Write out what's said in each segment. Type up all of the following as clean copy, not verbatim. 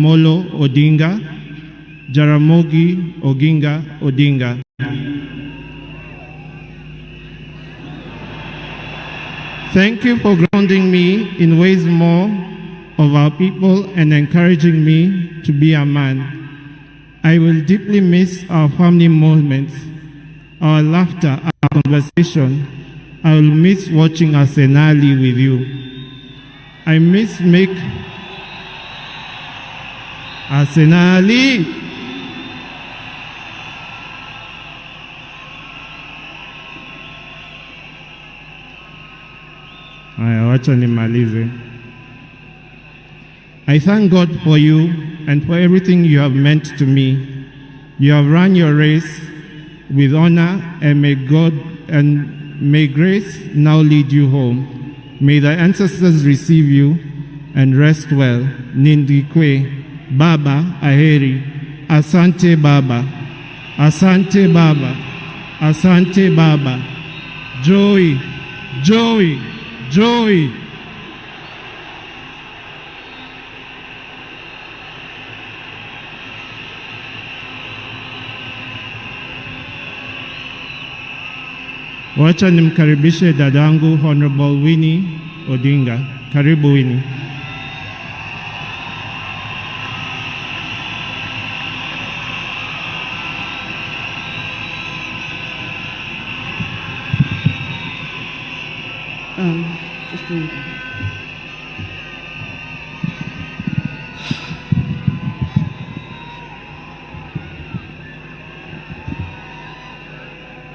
Amolo Odinga, Jaramogi Oginga Odinga. Thank you for grounding me in ways more of our people and encouraging me to be a man. I will deeply miss our family moments, our laughter, our conversation. I will miss watching Arsenali with you. I miss make Arsenali. Wacha nimalize. I thank God for you and for everything you have meant to me. You have run your race with honor, and may grace now lead you home. May the ancestors receive you and rest well. Nindikwe, Baba, Aheri, Asante Baba, Asante Baba, Asante Baba, Joy, Joy, Joy. Wacha nimkaribishe dadangu Honorable Winnie Odinga. Karibu Winnie.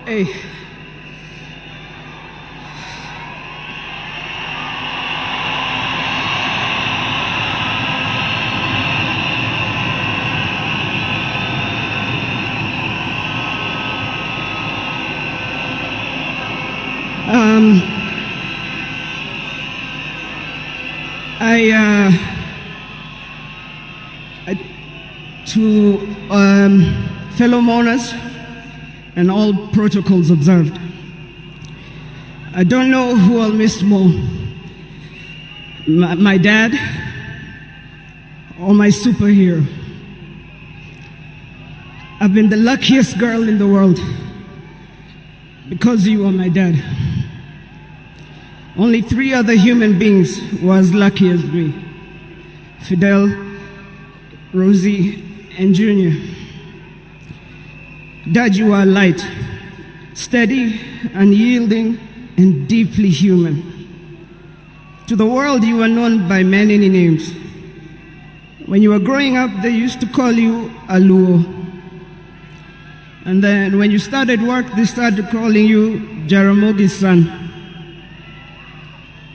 Hey. To fellow mourners and all protocols observed, I don't know who I'll miss more, my dad or my superhero. I've been the luckiest girl in the world because you are my dad. Only 3 other human beings were as lucky as me: Fidel, Rosie, and Junior. Dad, you are light, steady, unyielding, and deeply human. To the world, you are known by many names. When you were growing up, they used to call you Aluo. And then when you started work, they started calling you Jaramogi's son.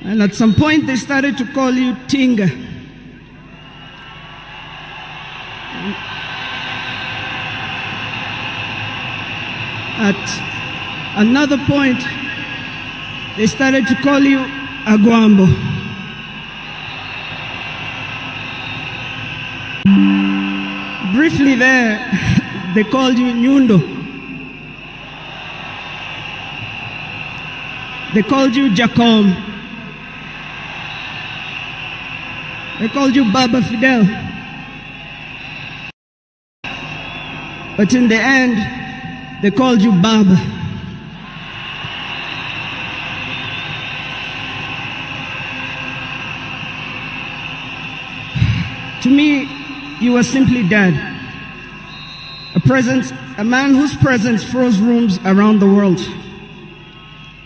And at some point, they started to call you Tinga. At another point, they started to call you Aguambo. Briefly there, they called you Nyundo. They called you Jacom. They called you Baba Fidel. But in the end, they called you Baba. To me, you were simply Dad. A man whose presence froze rooms around the world.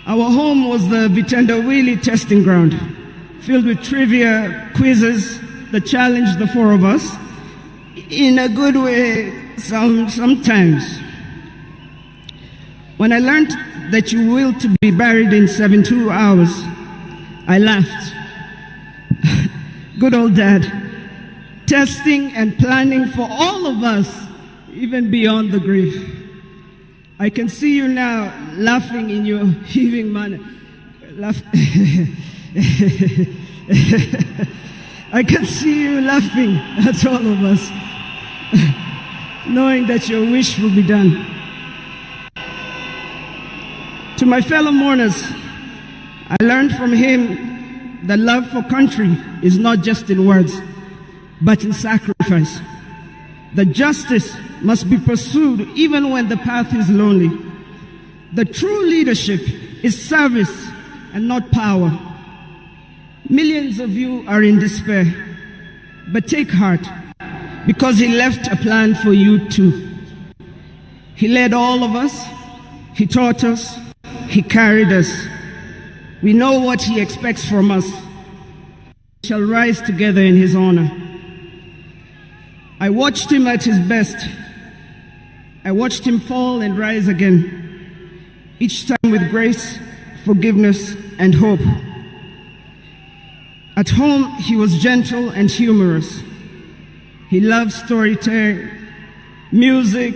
Our home was the Vitendawili testing ground, filled with trivia, quizzes that challenged the 4 of us, in a good way sometimes. When I learned that you willed to be buried in 72 hours, I laughed. Good old Dad, testing and planning for all of us, even beyond the grave. I can see you now laughing in your heaving manner. I can see you laughing at all of us, knowing that your wish will be done. To my fellow mourners, I learned from him that love for country is not just in words, but in sacrifice. That justice must be pursued even when the path is lonely. The true leadership is service and not power. Millions of you are in despair, but take heart, because he left a plan for you too. He led all of us, he taught us, he carried us. We know what he expects from us. We shall rise together in his honor. I watched him at his best. I watched him fall and rise again, each time with grace, forgiveness, and hope. At home, he was gentle and humorous. He loved storytelling, music.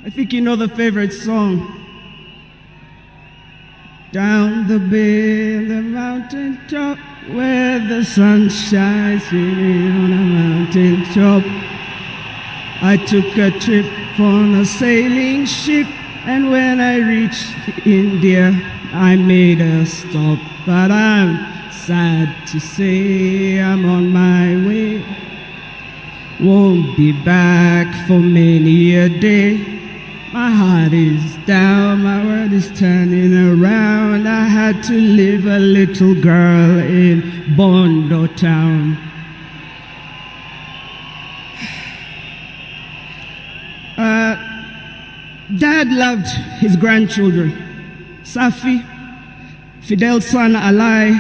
I think you know the favorite song. Down the bay, the mountain top, where the sun shines on a mountain top. I took a trip on a sailing ship, and when I reached India, I made a stop. But I'm sad to say I'm on my way. Won't be back for many a day. My heart is down, my world is turning around. I had to leave a little girl in Bondo town. Dad loved his grandchildren. Safi, Fidel's son Alai,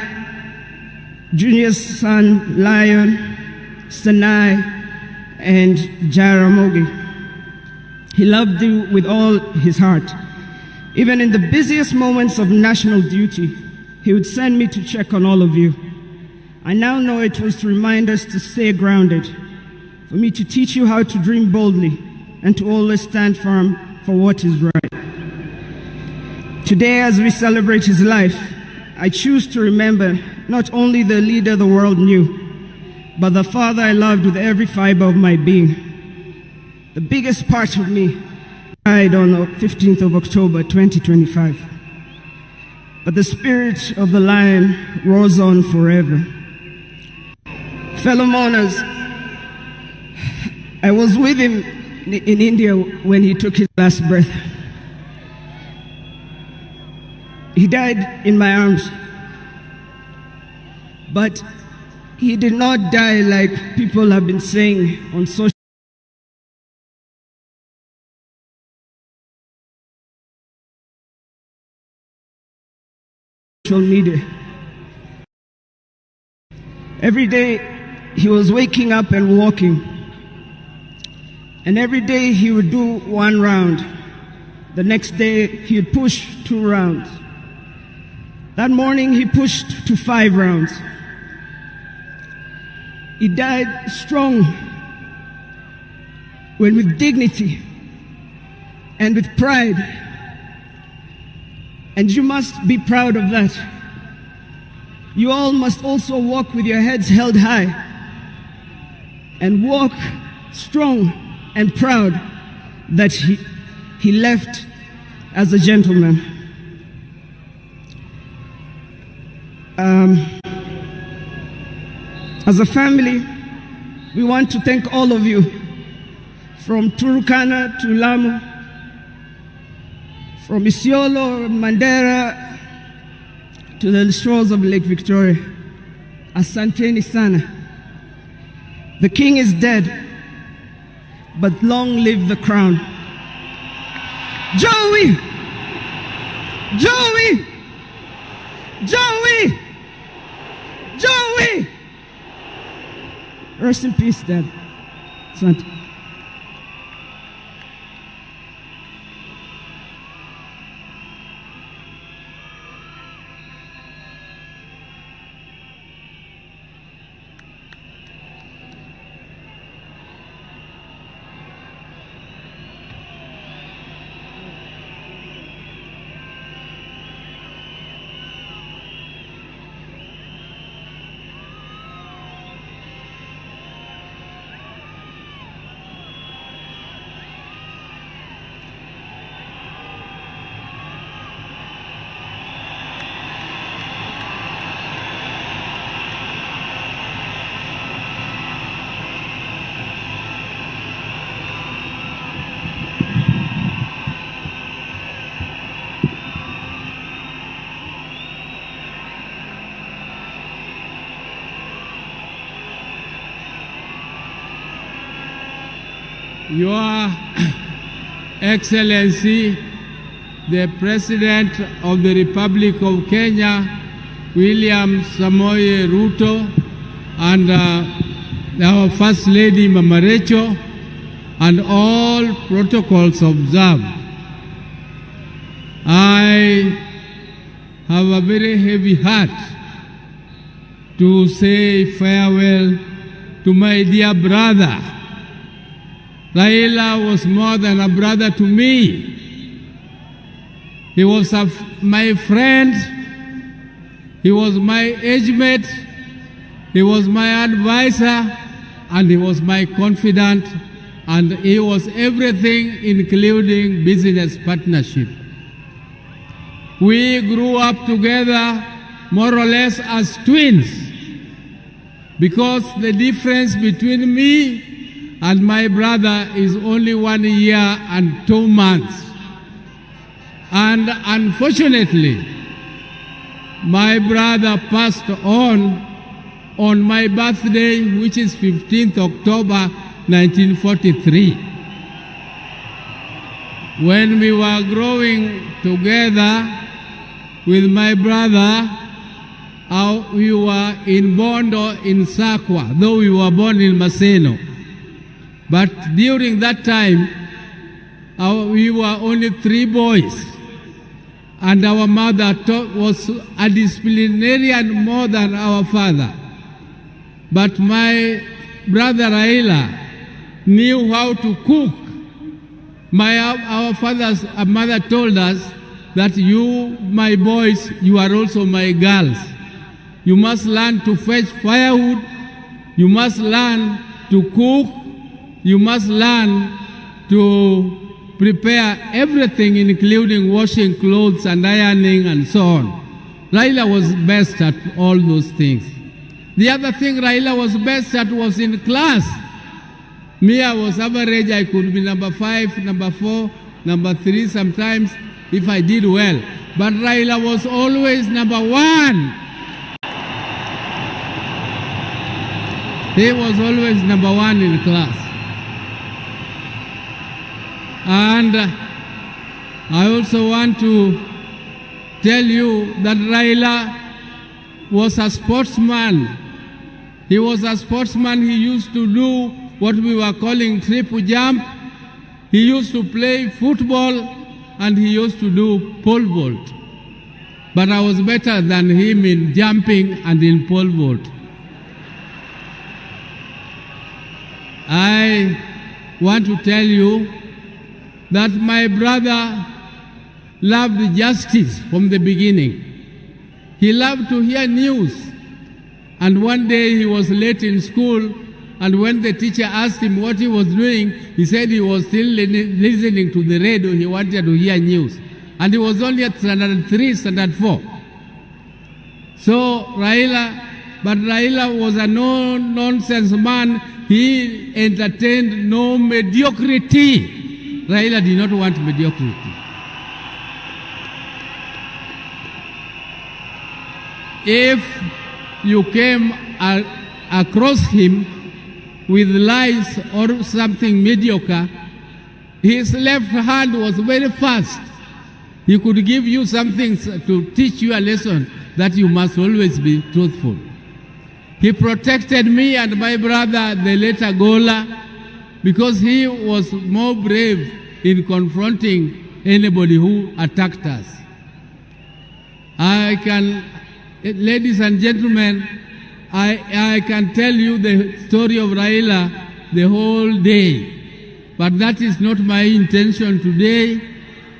Junior's son Lion, Sanai, and Jaramogi. He loved you with all his heart. Even in the busiest moments of national duty, he would send me to check on all of you. I now know it was to remind us to stay grounded, for me to teach you how to dream boldly, and to always stand firm for what is right. Today, as we celebrate his life, I choose to remember not only the leader the world knew, but the father I loved with every fiber of my being. The biggest part of me died on the 15th of October, 2025. But the spirit of the lion roars on forever. Fellow mourners, I was with him in India when he took his last breath. He died in my arms. But he did not die like people have been saying on social media. Every day he was waking up and walking, and every day he would do 1 round. The next day he would push 2 rounds. That morning he pushed to 5 rounds. He died strong, when with dignity and with pride. And you must be proud of that. You all must also walk with your heads held high, and walk strong and proud that he left as a gentleman. As a family, we want to thank all of you, from Turkana to Lamu, from Isiolo, Mandera, to the shores of Lake Victoria. Asanteni sana. The king is dead, but long live the crown. Joey! Joey! Joey! Joey! Rest in peace, Dad. Asante. Your Excellency, the President of the Republic of Kenya, William Samoei Ruto, and our First Lady Mama Rachel, and all protocols observed. I have a very heavy heart to say farewell to my dear brother. Raila was more than a brother to me. He was my friend, he was my age mate, he was my advisor, and he was my confidant, and he was everything, including business partnership. We grew up together more or less as twins, because the difference between me and my brother is only 1 year and 2 months. And unfortunately, my brother passed on my birthday, which is 15th October 1943. When we were growing together with my brother, we were in Bondo in Sakwa, though we were born in Maseno. But during that time, we were only 3 boys, and our mother was a disciplinarian more than our father. But my brother Raila knew how to cook. Our father's mother told us that you, my boys, you are also my girls. You must learn to fetch firewood, you must learn to cook, you must learn to prepare everything, including washing clothes and ironing and so on. Raila was best at all those things. The other thing Raila was best at was in class. Me, I was average. I could be number 5, number 4, number 3 sometimes if I did well. But Raila was always number 1. He was always number 1 in class. And I also want to tell you that Raila was a sportsman. He was a sportsman. He used to do what we were calling triple jump. He used to play football, and he used to do pole vault. But I was better than him in jumping and in pole vault. I want to tell you that my brother loved justice from the beginning. He loved to hear news. And one day he was late in school, and when the teacher asked him what he was doing, he said he was still listening to the radio. He wanted to hear news. And he was only at standard 3, standard 4. So Raila was a no-nonsense man. He entertained no mediocrity. Raila did not want mediocrity. If you came across him with lies or something mediocre, his left hand was very fast. He could give you something to teach you a lesson that you must always be truthful. He protected me and my brother, the later Gola, because he was more brave in confronting anybody who attacked us. Ladies and gentlemen, I can tell you the story of Raila the whole day, but that is not my intention today.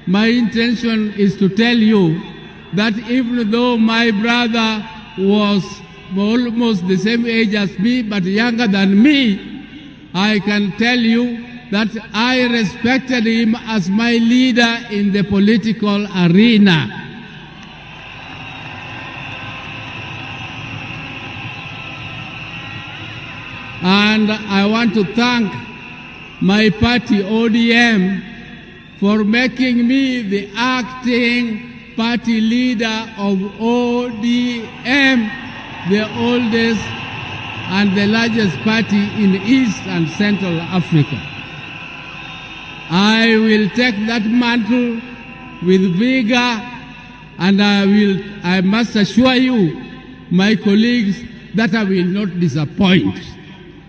My intention is to tell you that even though my brother was almost the same age as me, but younger than me, I can tell you that I respected him as my leader in the political arena. And I want to thank my party, ODM, for making me the acting party leader of ODM, the oldest and the largest party in East and Central Africa. I will take that mantle with vigor, and I must assure you, my colleagues, that I will not disappoint.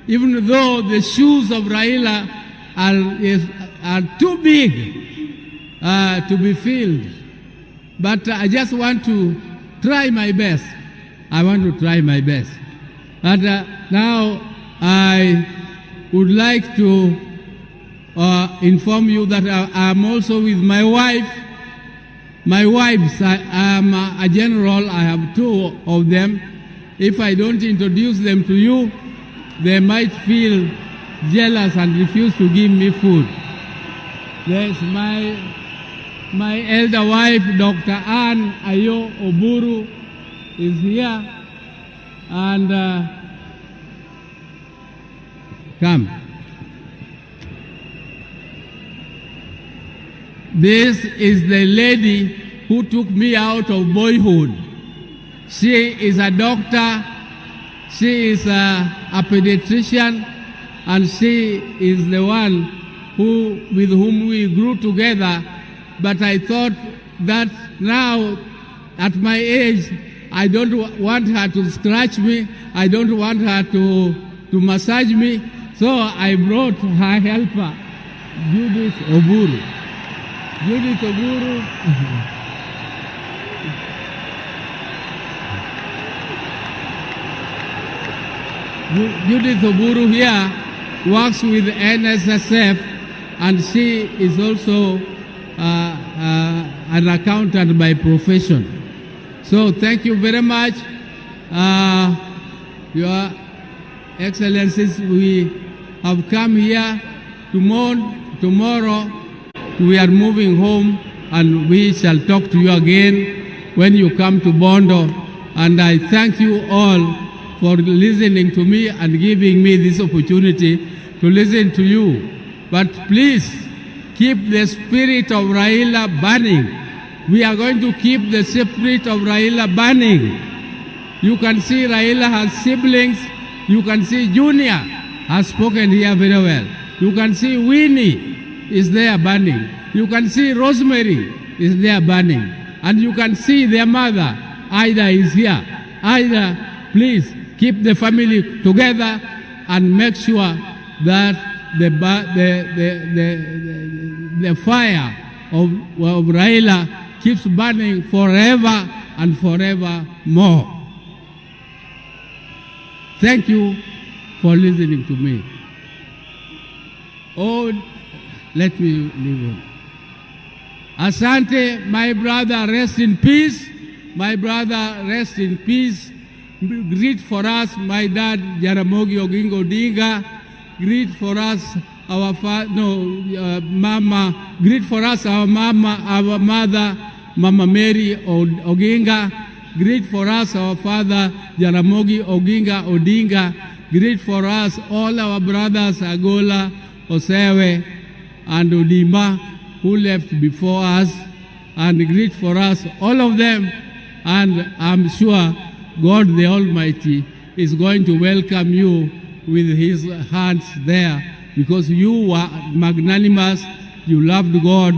Even though the shoes of Raila are too big to be filled. But I just want to try my best. I want to try my best. But now I would like to inform you that I am also with my wife. My wives, I am a general. I have two of them. If I don't introduce them to you, they might feel jealous and refuse to give me food. There's my elder wife, Dr. Ann Ayo Oburu, is here. And come. This is the lady who took me out of boyhood. She is a doctor, she is a pediatrician, and she is the one with whom we grew together. But I thought that now, at my age, I don't want her to scratch me, I don't want her to massage me, so I brought her helper, Judith Oburu. Judith Oburu. Judith Oburu here works with NSSF, and she is also an accountant by profession. So thank you very much, Your Excellencies. We have come here tomorrow. We are moving home, and we shall talk to you again when you come to Bondo. And I thank you all for listening to me and giving me this opportunity to listen to you. But please keep the spirit of Raila burning. We are going to keep the spirit of Raila burning. You can see Raila has siblings. You can see Junior has spoken here very well. You can see Winnie is there burning. You can see Rosemary is there burning. And you can see their mother, Ida, is here. Ida, please keep the family together and make sure that the fire of Raila keeps burning forever and forever more. Thank you for listening to me. Oh, let me leave on. Asante, my brother, rest in peace. My brother, rest in peace. Greet for us my dad, Jaramogi Oginga Odinga. Greet for us our mama. Greet for us our mother, Mama Mary Oginga. Greet for us our father, Jaramogi Oginga Odinga. Greet for us all our brothers, Agola, Osewe, and Odima, who left before us. And greet for us all of them. And I'm sure God the Almighty is going to welcome you with his hands there, because you were magnanimous, you loved God,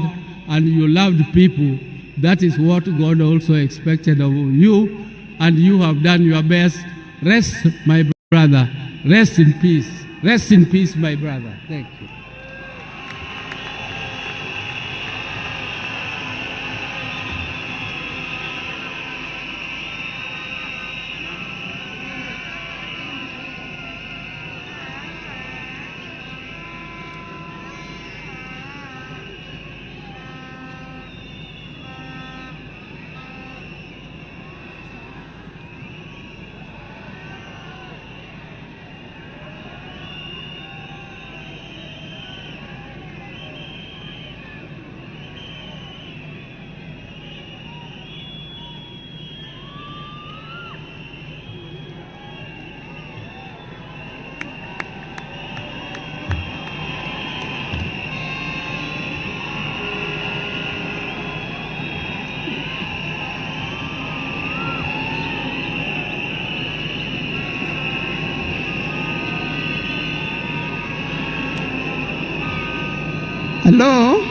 and you loved people. That is what God also expected of you, and you have done your best. Rest, my brother. Rest in peace. Rest in peace, my brother. Thank you. Hello?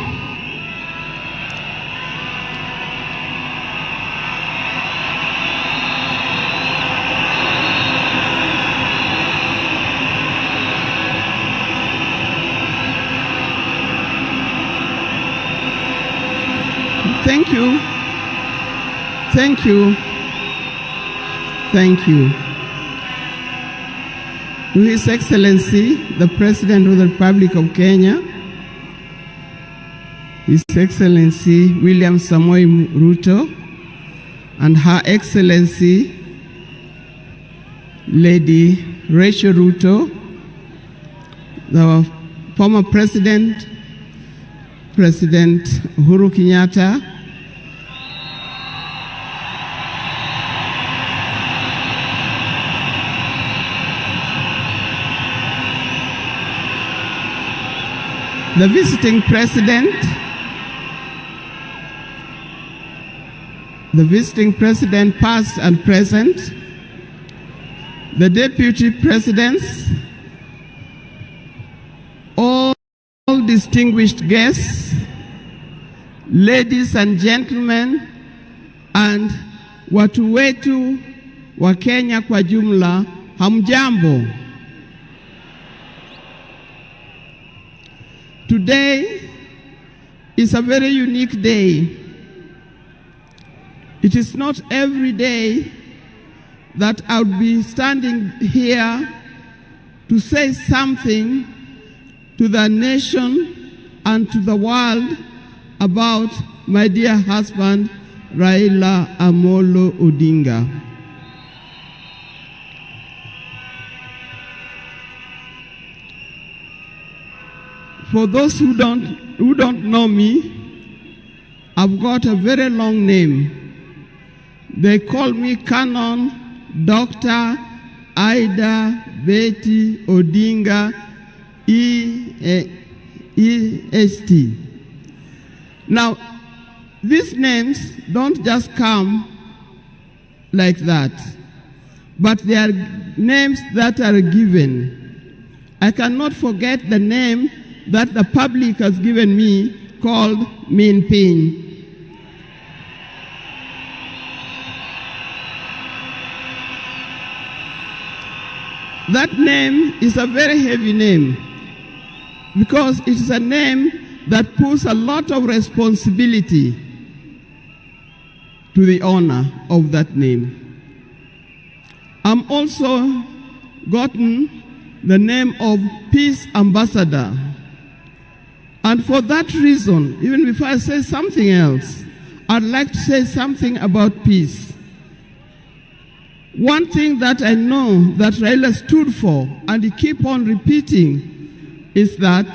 Thank you. Thank you. Thank you. To His Excellency, the President of the Republic of Kenya, His Excellency William Samoei Ruto, and Her Excellency Lady Rachel Ruto, the former President, President Uhuru Kenyatta, the visiting president past and present, the deputy presidents, all distinguished guests, ladies and gentlemen, and watu wetu wa Kenya kwa jumla, hamjambo. Today is a very unique day. It is not every day that I would be standing here to say something to the nation and to the world about my dear husband, Raila Amolo Odinga. For those who don't know me, I've got a very long name. They call me Canon Dr. Ida Betty Odinga EST. Now, these names don't just come like that, but they are names that are given. I cannot forget the name that the public has given me called Min Pin. That name is a very heavy name because it is a name that puts a lot of responsibility to the owner of that name. I'm also gotten the name of Peace Ambassador. And for that reason, even before I say something else, I'd like to say something about peace. One thing that I know that Raila stood for, and he keep on repeating, is that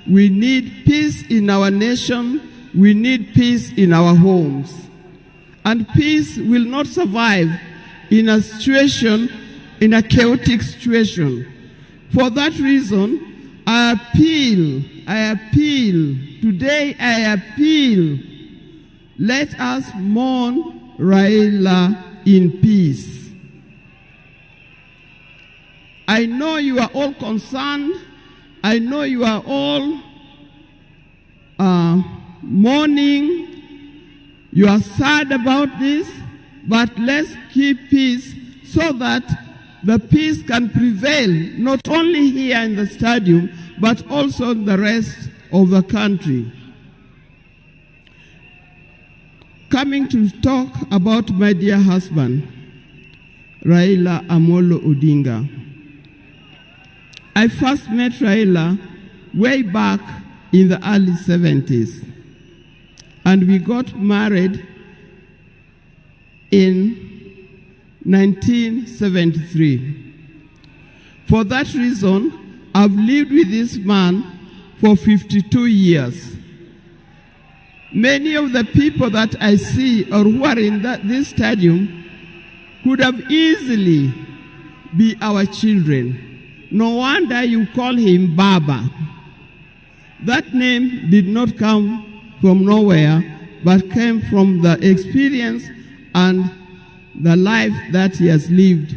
we need peace in our nation, we need peace in our homes. And peace will not survive in a situation, in a chaotic situation. For that reason, I appeal, today I appeal, let us mourn Raila in peace. I know you are all concerned, I know you are all mourning, you are sad about this, but let's keep peace so that the peace can prevail, not only here in the stadium, but also in the rest of the country. Coming to talk about my dear husband, Raila Amolo Odinga. I first met Raila way back in the early 70s, and we got married in 1973. For that reason, I've lived with this man for 52 years. Many of the people that I see or who are in this stadium could have easily be our children. No wonder you call him Baba. That name did not come from nowhere, but came from the experience and the life that he has lived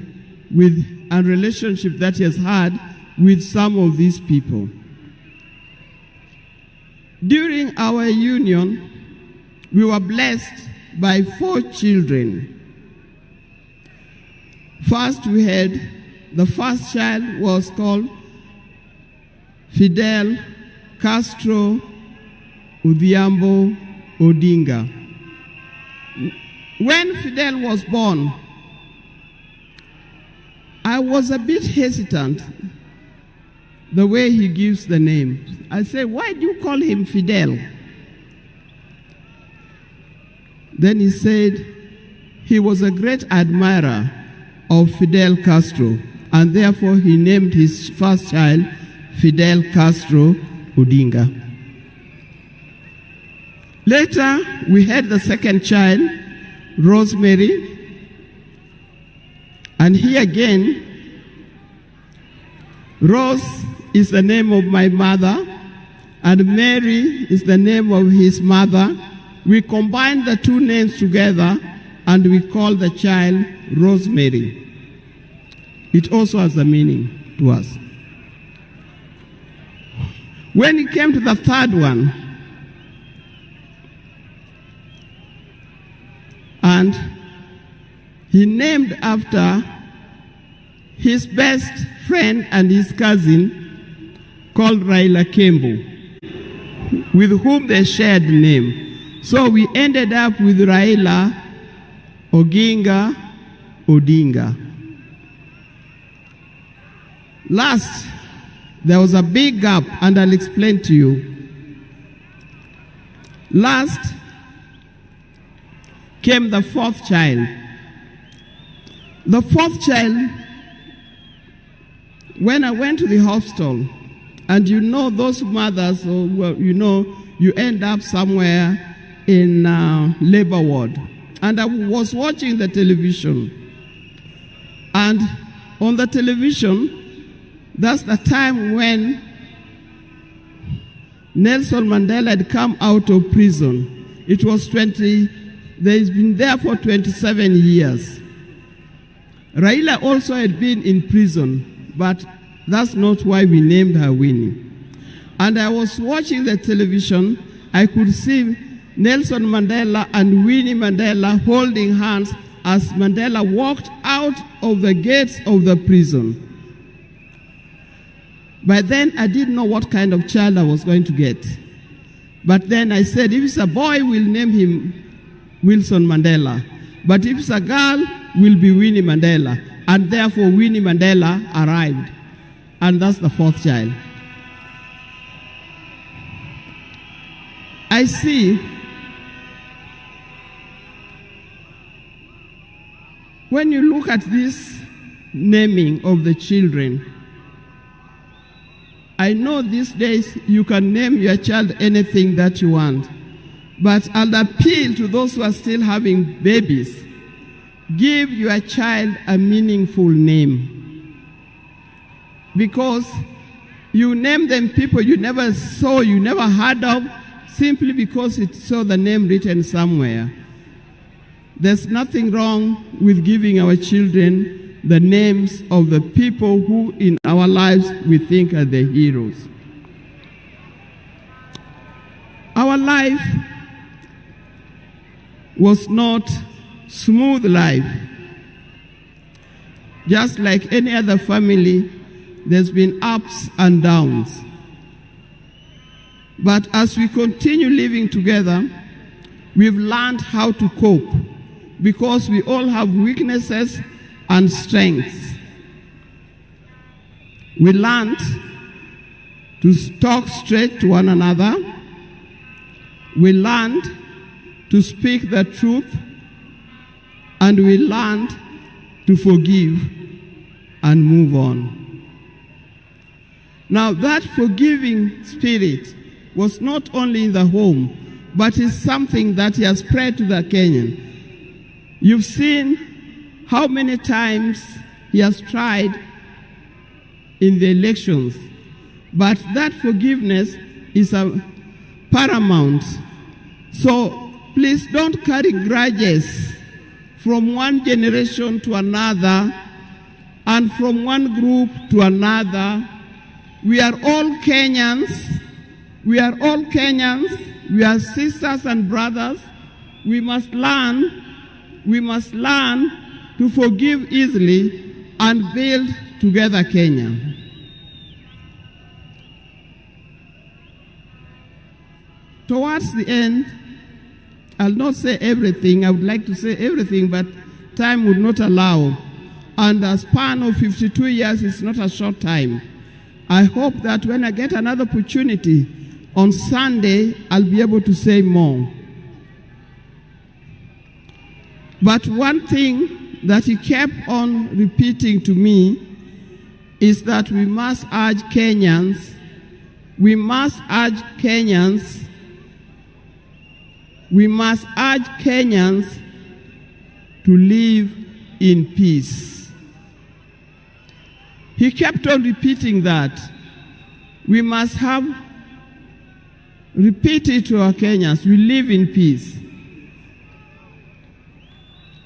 with and relationship that he has had with some of these people. During our union, we were blessed by 4 children. First, we had the first child was called Fidel Castro Odhiambo Odinga. When Fidel was born, I was a bit hesitant the way he gives the name. I said, why do you call him Fidel? Then he said he was a great admirer of Fidel Castro, and therefore he named his first child Fidel Castro Odinga. Later, we had the second child, Rosemary, and here again, Rose is the name of my mother, and Mary is the name of his mother. We combined the 2 names together, and we called the child Rosemary. It also has a meaning to us. When it came to the third one, and he named after his best friend and his cousin called Raila Kembo, with whom they shared the name. So we ended up with Raila Oginga Odinga. Last, there was a big gap, and I'll explain to you. Last came the 4th child. The 4th child, when I went to the hospital, and you know those mothers, or you know, you end up somewhere in labor ward. And I was watching the television. And on the television, that's the time when Nelson Mandela had come out of prison. It was he's been there for 27 years. Raila also had been in prison, but that's not why we named her Winnie. And I was watching the television, I could see Nelson Mandela and Winnie Mandela holding hands as Mandela walked out of the gates of the prison. By then, I didn't know what kind of child I was going to get. But then I said, if it's a boy, we'll name him Wilson Mandela. But if it's a girl, will be Winnie Mandela. And therefore, Winnie Mandela arrived. And that's the 4th child. I see when you look at this naming of the children, I know these days you can name your child anything that you want, but I'll appeal to those who are still having babies. Give your child a meaningful name, because you name them people you never saw, you never heard of, simply because it saw the name written somewhere. There's nothing wrong with giving our children the names of the people who in our lives we think are the heroes. Our life was not smooth life. Just like any other family, there's been ups and downs. But as we continue living together, we've learned how to cope, because we all have weaknesses and strengths. We learned to talk straight to one another. We learned to speak the truth, and we learned to forgive and move on. Now, that forgiving spirit was not only in the home, but is something that he has spread to the Kenyan. You've seen how many times he has tried in the elections, but that forgiveness is paramount. So please don't carry grudges from one generation to another and from one group to another. We are all Kenyans, We are all Kenyans. We are sisters and brothers. We must learn to forgive easily and build together Kenya. Towards the end, I'll not say everything. I would like to say everything, but time would not allow. And a span of 52 years is not a short time. I hope that when I get another opportunity on Sunday, I'll be able to say more. But one thing that he kept on repeating to me is that we must urge Kenyans to live in peace. He kept on repeating that. We must repeat it to our Kenyans. We live in peace.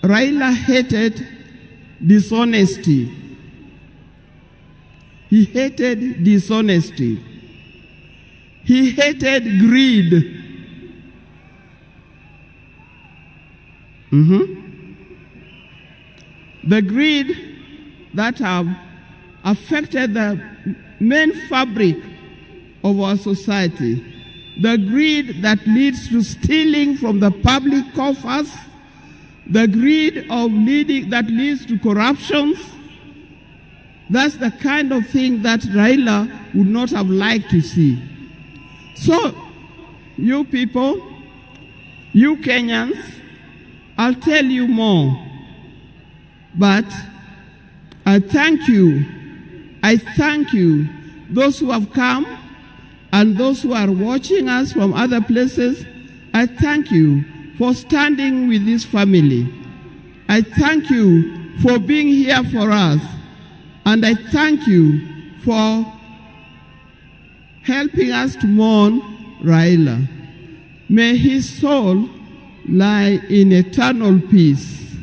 Raila hated dishonesty. He hated dishonesty. He hated greed. The greed that have affected the main fabric of our society. The greed that leads to stealing from the public coffers. The greed that leads to corruptions. That's the kind of thing that Raila would not have liked to see. So, you people, you Kenyans, I'll tell you more. But I thank you. Those who have come and those who are watching us from other places, I thank you for standing with this family. I thank you for being here for us. And I thank you for helping us to mourn Raila. May his soul lie in eternal peace.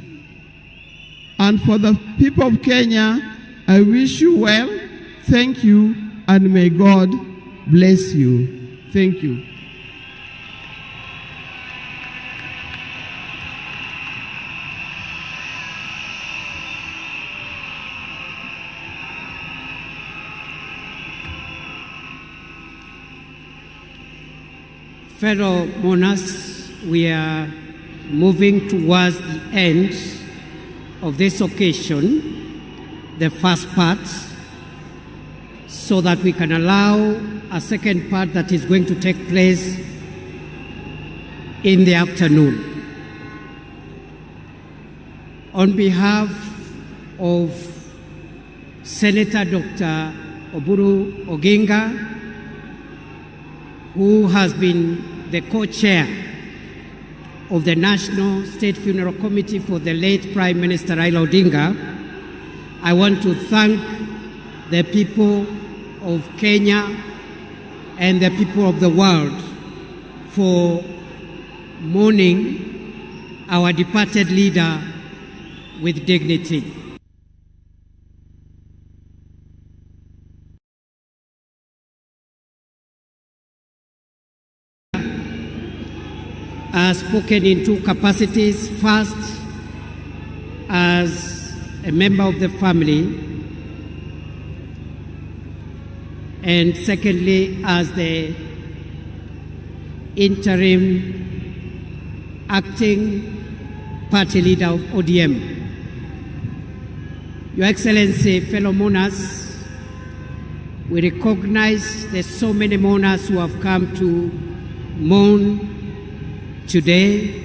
And for the people of Kenya, I wish you well, thank you, and may God bless you. Thank you. Fellow mourners, we are moving towards the end of this occasion, the first part, so that we can allow a second part that is going to take place in the afternoon. On behalf of Senator Dr. Oburu Oginga, who has been the co-chair of the National State Funeral Committee for the late Prime Minister Raila Odinga, I want to thank the people of Kenya and the people of the world for mourning our departed leader with dignity. Has spoken in two capacities. First, as a member of the family, and secondly, as the interim acting party leader of ODM. Your Excellency, fellow mourners, we recognize there's so many mourners who have come to mourn today,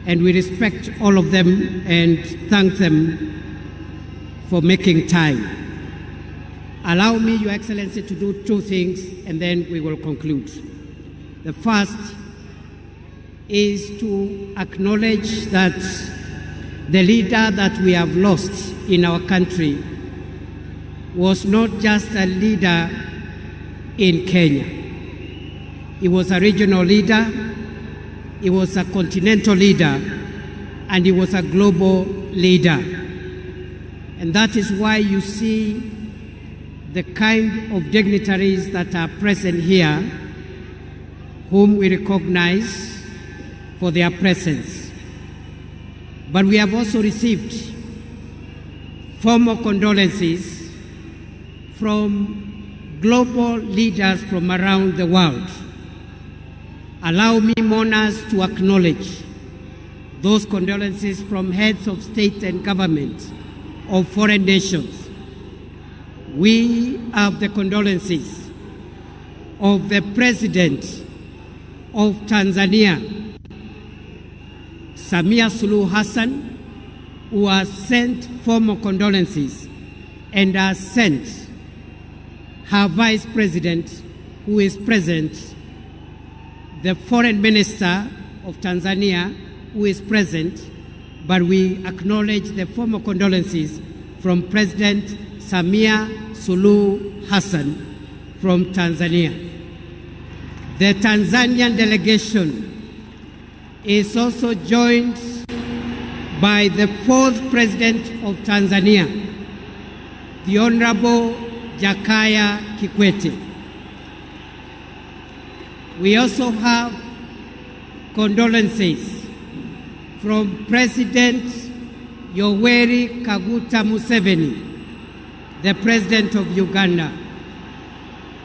and we respect all of them and thank them for making time. Allow me, Your Excellency, to do two things and then we will conclude. The first is to acknowledge that the leader that we have lost in our country was not just a leader in Kenya. He was a regional leader, he was a continental leader, and he was a global leader. And that is why you see the kind of dignitaries that are present here whom we recognize for their presence. But we have also received formal condolences from global leaders from around the world. Allow me, mourners, to acknowledge those condolences from heads of state and government of foreign nations. We have the condolences of the President of Tanzania, Samia Suluhu Hassan, who has sent formal condolences and has sent her Vice President, who is present, the Foreign Minister of Tanzania, who is present, but we acknowledge the formal condolences from President Samia Suluhu Hassan from Tanzania. The Tanzanian delegation is also joined by the fourth President of Tanzania, the Honorable Jakaya Kikwete. We also have condolences from President Yoweri Kaguta Museveni, the President of Uganda.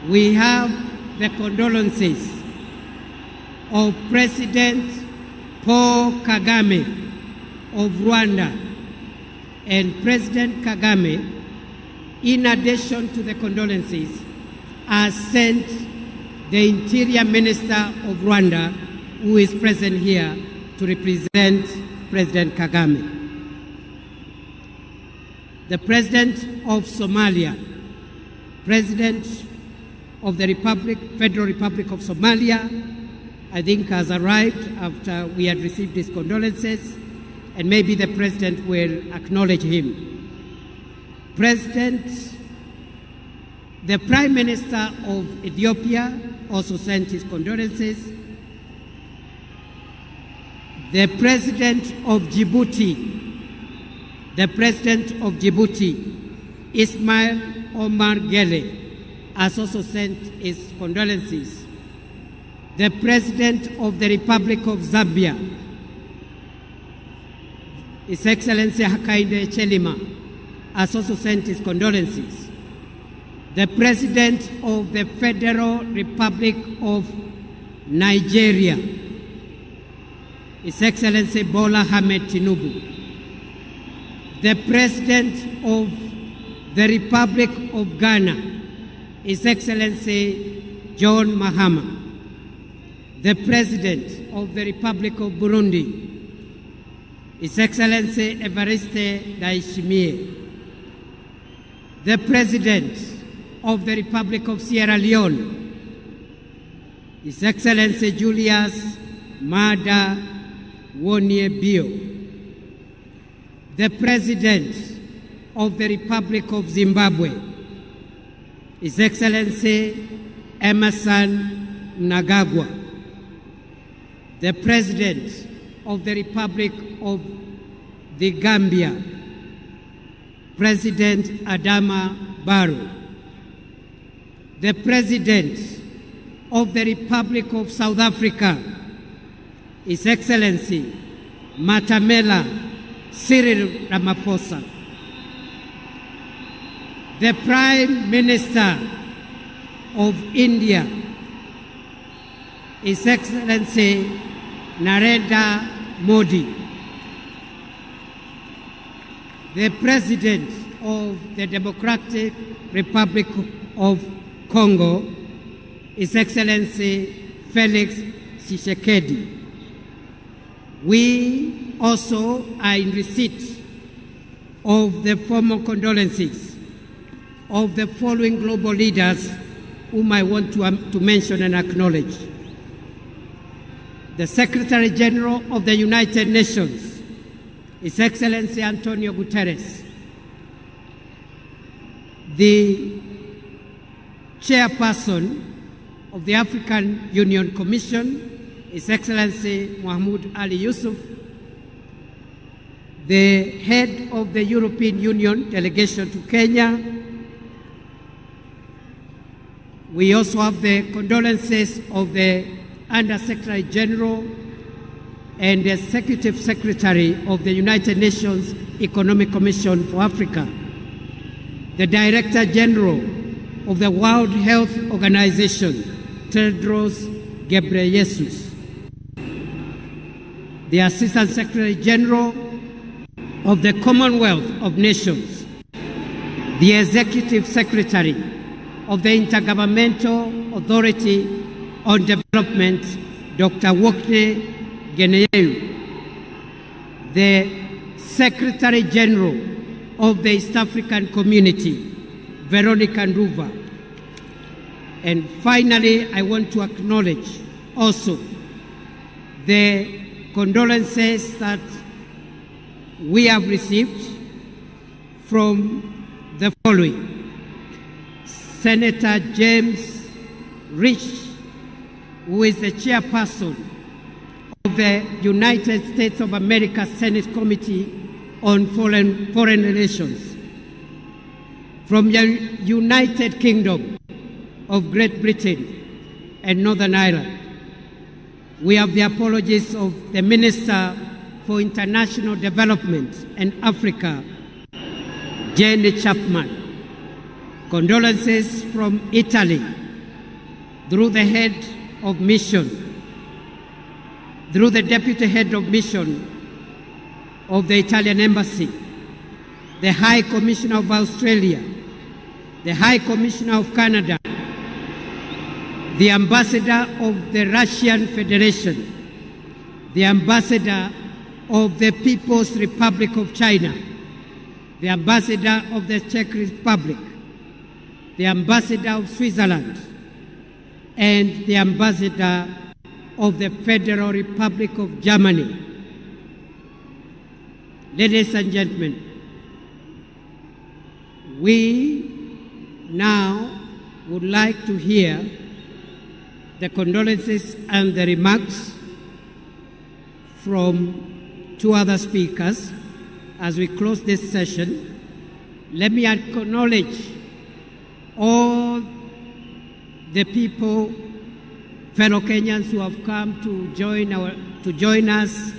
We have the condolences of President Paul Kagame of Rwanda. And President Kagame, in addition to the condolences, has sent the Interior Minister of Rwanda, who is present here to represent President Kagame. The President of Somalia, President of the Federal Republic of Somalia, I think has arrived after we had received his condolences, and maybe the President will acknowledge him. The Prime Minister of Ethiopia also sent his condolences. The President of Djibouti, Ismail Omar Gele, has also sent his condolences. The President of the Republic of Zambia, His Excellency Hakainde Hichilema, has also sent his condolences. The President of the Federal Republic of Nigeria, His Excellency Bola Ahmed Tinubu. The President of the Republic of Ghana, His Excellency John Mahama. The President of the Republic of Burundi, His Excellency Evariste Ndayishimiye. The President of the Republic of Sierra Leone, His Excellency Julius Maada Bio. The President of the Republic of Zimbabwe, His Excellency Emerson Mnangagwa. The President of the Republic of the Gambia, President Adama Barrow. The President of the Republic of South Africa, His Excellency Matamela Cyril Ramaphosa. The Prime Minister of India, His Excellency Narendra Modi. The President of the Democratic Republic of Congo, His Excellency Felix Tshisekedi. We also are in receipt of the formal condolences of the following global leaders whom I want to mention and acknowledge. The Secretary General of the United Nations, His Excellency Antonio Guterres. The Chairperson of the African Union Commission, His Excellency Mahmoud Ali Yusuf. The Head of the European Union delegation to Kenya. We also have the condolences of the Under Secretary General and Executive Secretary of the United Nations Economic Commission for Africa, the Director General of the World Health Organization, Tedros Ghebreyesus, the Assistant Secretary General of the Commonwealth of Nations, the Executive Secretary of the Intergovernmental Authority on Development, Dr. Nyayo, the Secretary General of the East African Community, Veronica Nduva. And finally, I want to acknowledge also the condolences that we have received from the following: Senator James Rich, who is the chairperson of the United States of America Senate Committee on Foreign Relations, from the United Kingdom of Great Britain and Northern Ireland. We have the apologies of the Minister for International Development and Africa, Jenny Chapman. Condolences from Italy through the head of mission, through the deputy head of mission of the Italian Embassy, the High Commissioner of Australia, the High Commissioner of Canada, the Ambassador of the Russian Federation, the Ambassador of the People's Republic of China, the Ambassador of the Czech Republic, the Ambassador of Switzerland, and the Ambassador of the Federal Republic of Germany. Ladies and gentlemen, we now would like to hear the condolences and the remarks from two other speakers. As we close this session, let me acknowledge all the people, fellow Kenyans who have come to join us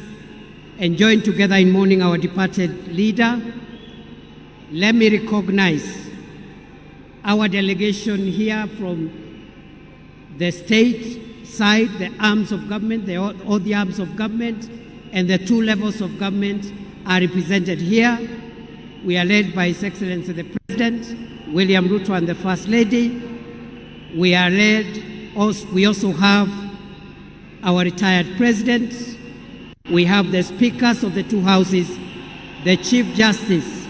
and join together in mourning our departed leader. Let me recognize our delegation here from the state side, the arms of government, all the arms of government, and the two levels of government are represented here. We are led by His Excellency the President, William Ruto, and the First Lady. We also have our retired President. We have the speakers of the two houses, the Chief Justice,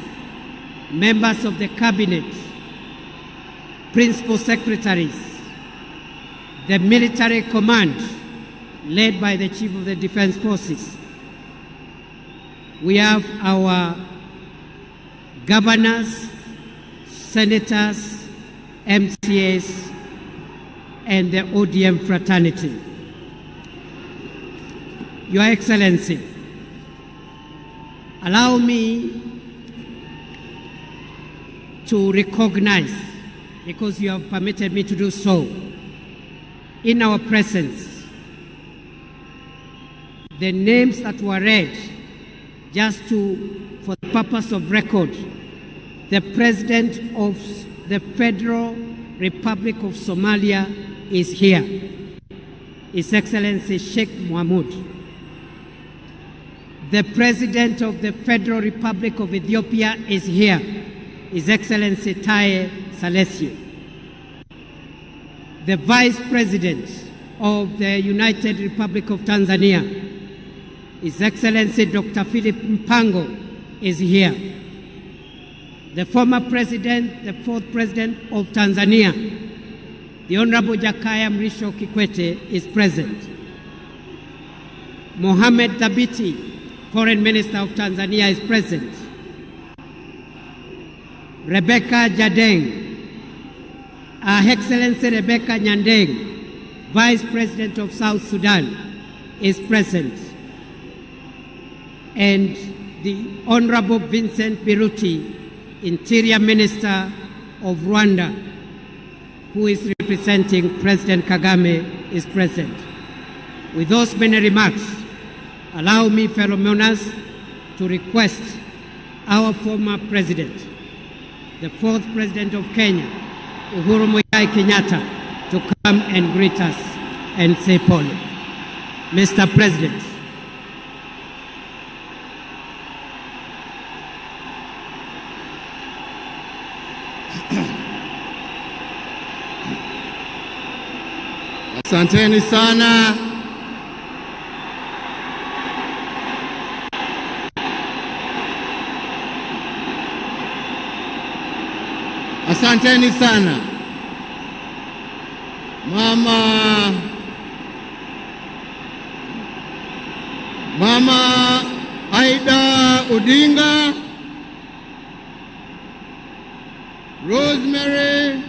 members of the Cabinet, Principal Secretaries, the military command led by the Chief of the Defense Forces. We have our governors, senators, MCAs, and the ODM fraternity. Your Excellency, allow me to recognize, because you have permitted me to do so, in our presence, the names that were read, just for the purpose of record. The President of the Federal Republic of Somalia is here, His Excellency Sheikh Mohamud. The President of the Federal Republic of Ethiopia is here, His Excellency Taye Salesio. The Vice President of the United Republic of Tanzania, His Excellency Dr. Philip Mpango, is here. The former President, the fourth President of Tanzania, the Honorable Jakaya Mrisho Kikwete, is present. Mohamed Thabiti, Foreign Minister of Tanzania, is present. Rebecca Jadeng, Her Excellency Rebecca Nyandeng, Vice President of South Sudan, is present. And the Honorable Vincent Biruti, Interior Minister of Rwanda, who is representing President Kagame, is present. With those many remarks, allow me, fellow mourners, to request our former president, the fourth president of Kenya, Uhuru Muigai Kenyatta, to come and greet us and say pole. Mr. President. Asanteni sana. Asanteni sana. Mama Aida Odinga, Rosemary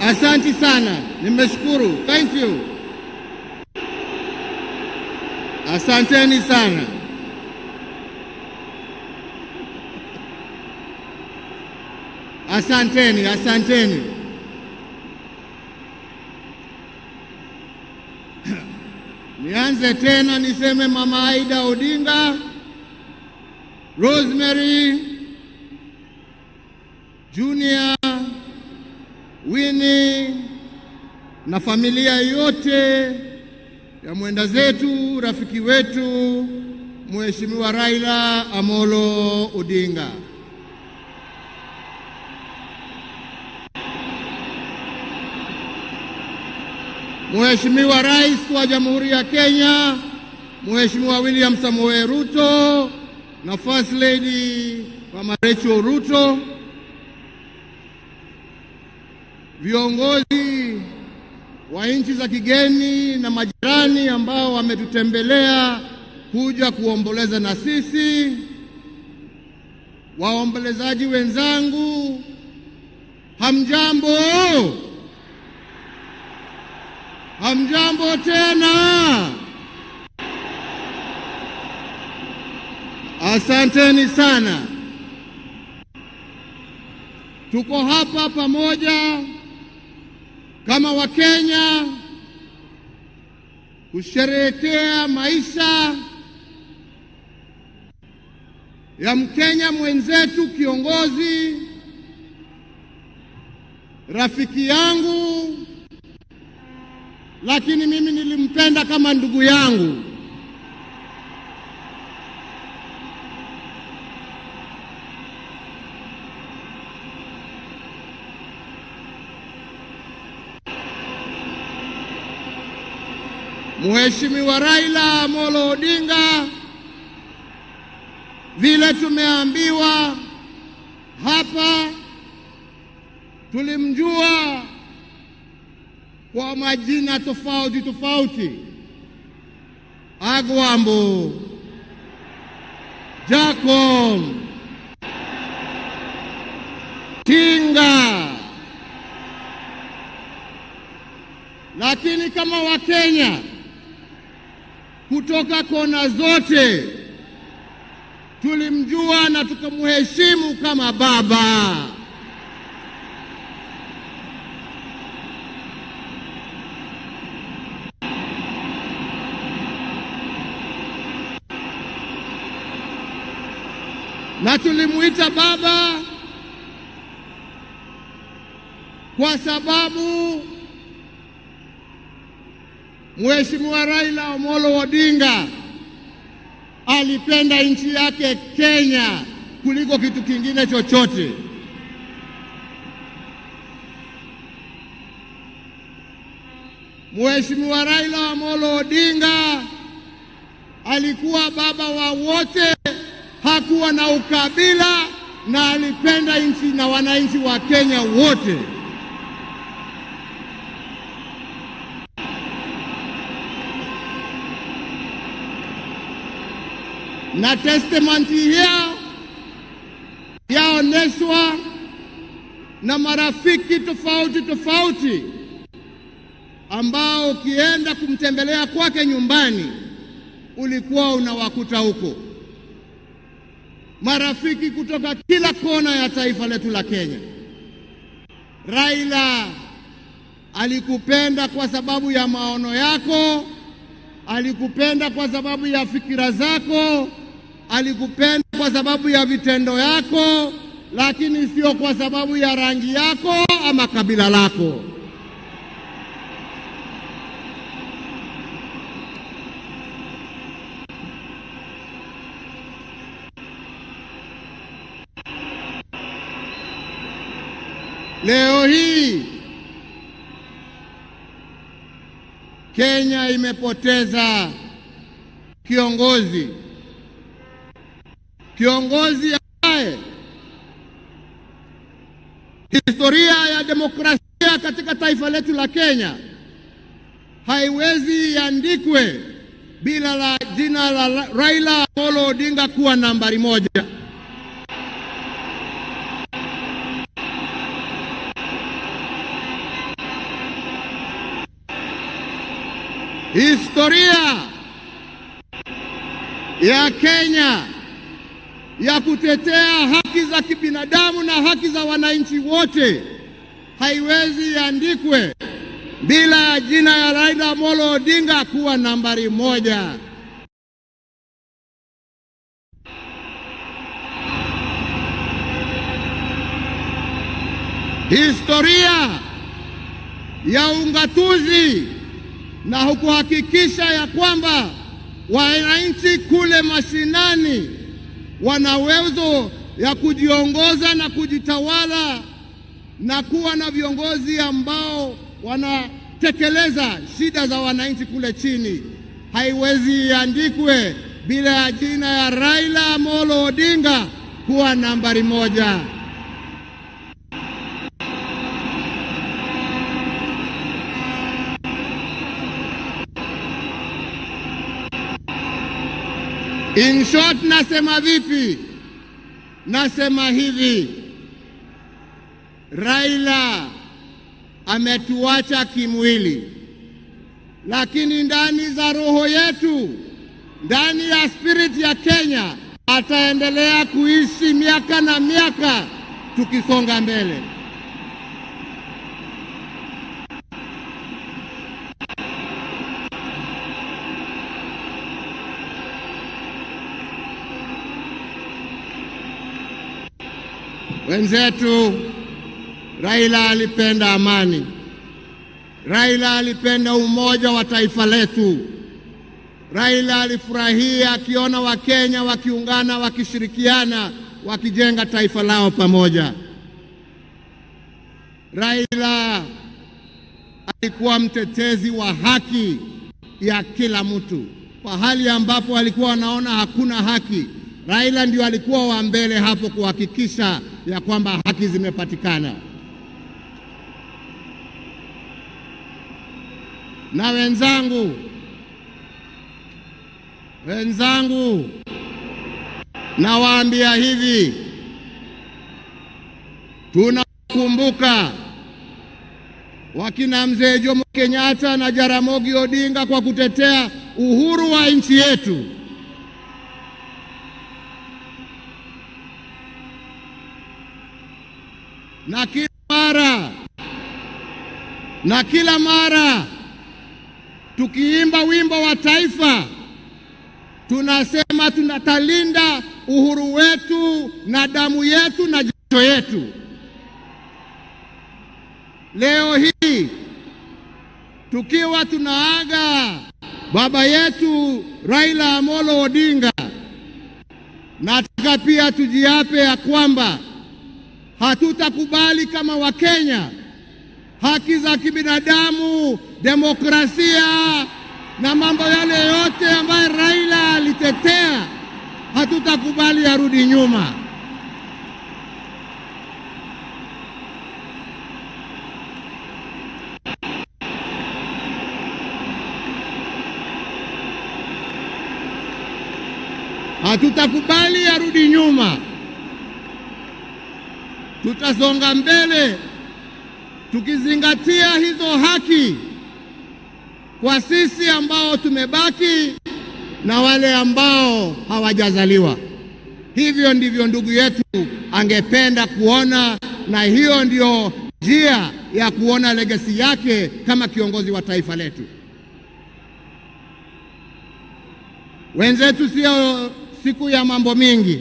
Asante sana, nimeshukuru. Thank you. Asanteni sana. Asanteni. Nianze tena niseme Mama Aida Odinga, Rosemary, Junior, Winnie na familia yote ya mwenda zetu, rafiki wetu, Mheshimiwa Raila Amolo Odinga. Mheshimiwa Rais wa Jamhuri ya Kenya, Mheshimiwa William Samoei Ruto na First Lady Mama Rachel Ruto, viongozi wa nchi za kigeni na majirani ambao wametutembelea kuja kuomboleza na sisi, waombolezaji wenzangu, hamjambo? Hamjambo tena. Asanteni sana. Tuko hapa pamoja kama Wakenya kusherehekea maisha ya Mkenya mwenzetu, kiongozi, rafiki yangu, lakini mimi nilimpenda kama ndugu yangu. Mheshimiwa Raila Amolo Odinga, vile tumeambiwa hapa, tulimjua kwa majina tofauti: Agwambo, Jacob, Tinga. Lakini kama Wakenya kutoka kona zote tulimjua na tukamheshimu kama baba. Na tulimuita baba kwa sababu Mheshimiwa Raila Amolo Odinga alipenda nchi yake Kenya kuliko kitu kingine chochote. Mheshimiwa Raila Amolo Odinga alikuwa baba wa wote, hakuwa na ukabila, na alipenda nchi na wananchi wa Kenya wote. Na testimony hiyo yaoneshwa na marafiki tofauti ambao ukienda kumtembelea kwake nyumbani ulikuwa unawakuta huko. marafiki kutoka kila kona ya taifa letu la Kenya. Raila alikupenda kwa sababu ya maono yako, alikupenda kwa sababu ya fikira zako, alikupenda kwa sababu ya vitendo yako, lakini sio kwa sababu ya rangi yako ama kabila lako. Leo hii Kenya imepoteza kiongozi ambaye historia ya demokrasia katika taifa letu la Kenya haiwezi iandikwe bila la jina la Raila Amolo Odinga kuwa nambari moja. Historia ya Kenya ya kutetea haki za kibinadamu na haki za wananchi wote haiwezi iandikwe bila jina ya Raila Amolo Odinga kuwa nambari moja. Historia ya ungatuzi na kuhakikisha ya kwamba wananchi kule mashinani wana uwezo ya kujiongoza na kujitawala na kuwa na viongozi ambao wanatekeleza shida za wananchi kule chini, haiwezi iandikwe bila jina ya Raila Amolo Odinga kuwa nambari moja. In short, nasema vipi? Nasema hivi, Raila ametuacha kimwili, lakini ndani za roho yetu, ndani ya spirit ya Kenya, ataendelea kuishi miaka na miaka tukisonga mbele. Wenzetu, Raila alipenda amani. Raila alipenda umoja wa taifa letu. Raila alifurahia akiona Wakenya wakiungana, wakishirikiana, wakijenga taifa lao pamoja. Raila alikuwa mtetezi wa haki ya kila mtu. Kwa hali ambapo alikuwa anaona hakuna haki, Raila ndio alikuwa wa mbele hapo kuhakikisha ya kwamba haki zimepatikana. Na wenzangu, nawaambia hivi, tunakumbuka wakina mzee Jomo Kenyatta na Jaramogi Odinga kwa kutetea uhuru wa nchi yetu. Na kila mara tukiimba wimbo wa taifa, tunasema tunatalinda uhuru wetu na damu yetu na jasho yetu. Leo hii tukiwa tunaaga baba yetu Raila Amolo Odinga, nataka pia tujiape ya kwamba hatutakubali kama Wakenya haki za kibinadamu, demokrasia na mambo yale yote ambayo Raila alitetea, hatutakubali yarudi nyuma. Hatutakubali yarudi nyuma. Tutasonga mbele tukizingatia hizo haki kwa sisi ambao tumebaki na wale ambao hawajazaliwa. Hivyo ndivyo ndugu yetu angependa kuona, na hiyo ndio njia ya kuona legacy yake kama kiongozi wa taifa letu. Wenzetu, sio siku ya mambo mingi.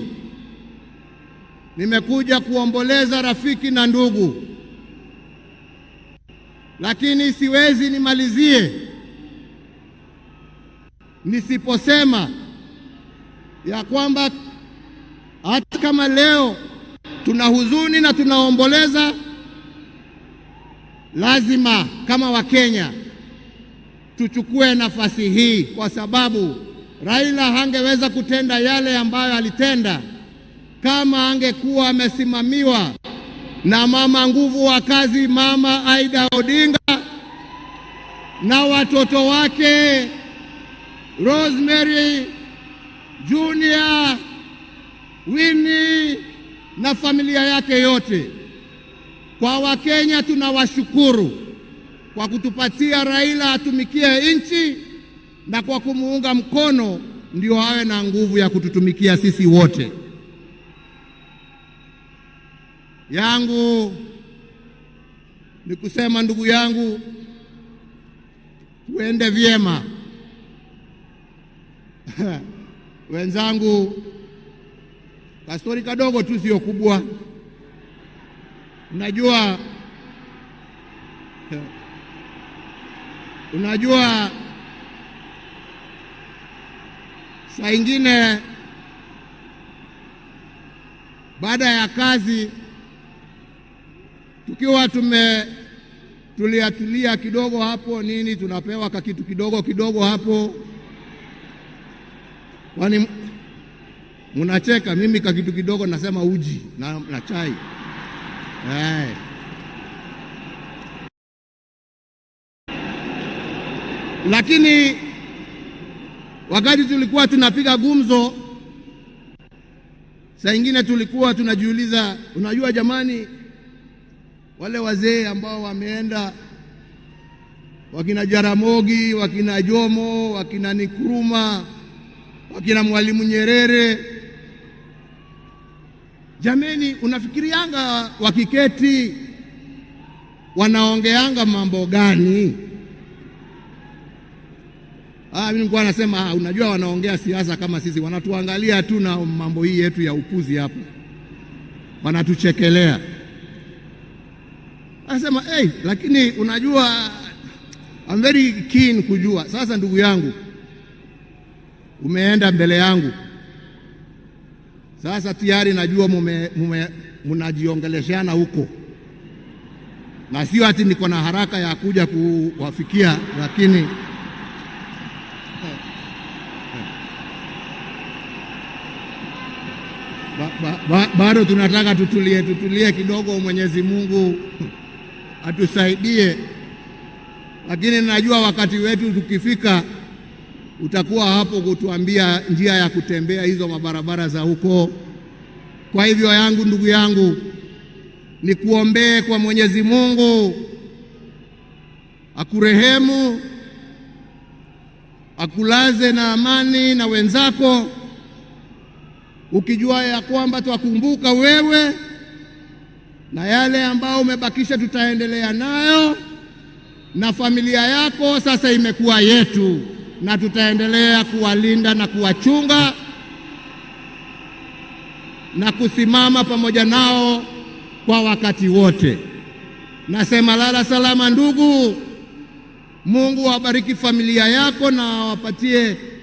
Nimekuja kuomboleza rafiki na ndugu, lakini siwezi nimalizie nisiposema ya kwamba hata kama leo tuna huzuni na tunaomboleza, lazima kama Wakenya tuchukue nafasi hii, kwa sababu Raila hangeweza kutenda yale ambayo alitenda kama angekuwa amesimamiwa na mama nguvu wa kazi, Mama Aida Odinga, na watoto wake Rosemary Junior, Winnie na familia yake yote. Kwa Wakenya tunawashukuru kwa kutupatia Raila atumikie nchi, na kwa kumuunga mkono ndio awe na nguvu ya kututumikia sisi wote. Yangu ni kusema, ndugu yangu, tuende vyema. Wenzangu, kastori kadogo tu, sio kubwa. Unajua saa ingine baada ya kazi tukiwa tulia kidogo hapo nini, tunapewa kitu kidogo hapo. Kwani mnacheka? Mimi kitu kidogo nasema uji na chai. Lakini wakati tulikuwa tunapiga gumzo, saa ingine tulikuwa tunajiuliza, unajua jamani, wale wazee ambao wameenda, wakina Jaramogi, wakina Jomo, wakina Nkrumah, wakina Mwalimu Nyerere, jameni, unafikirianga wakiketi wanaongeanga mambo gani? Mimi nilikuwa nasema unajua, wanaongea siasa kama sisi, wanatuangalia tu na mambo hii yetu ya upuzi hapa, wanatuchekelea. Anasema lakini unajua, I'm very keen kujua. Sasa ndugu yangu, umeenda mbele yangu, sasa tayari najua mnajiongeleshana huko, na sio ati niko na haraka ya kuja kuwafikia, lakini bado tunataka tutulie kidogo. Mwenyezi Mungu atusaidie, lakini najua wakati wetu tukifika utakuwa hapo kutuambia njia ya kutembea hizo mabarabara za huko. Kwa hivyo ndugu yangu, nikuombee kwa Mwenyezi Mungu akurehemu, akulaze na amani na wenzako, ukijua ya kwamba twakumbuka wewe, na yale ambao umebakisha tutaendelea nayo, na familia yako sasa imekuwa yetu, na tutaendelea kuwalinda na kuwachunga na kusimama pamoja nao kwa wakati wote. Nasema lala salama ndugu. Mungu awabariki familia yako na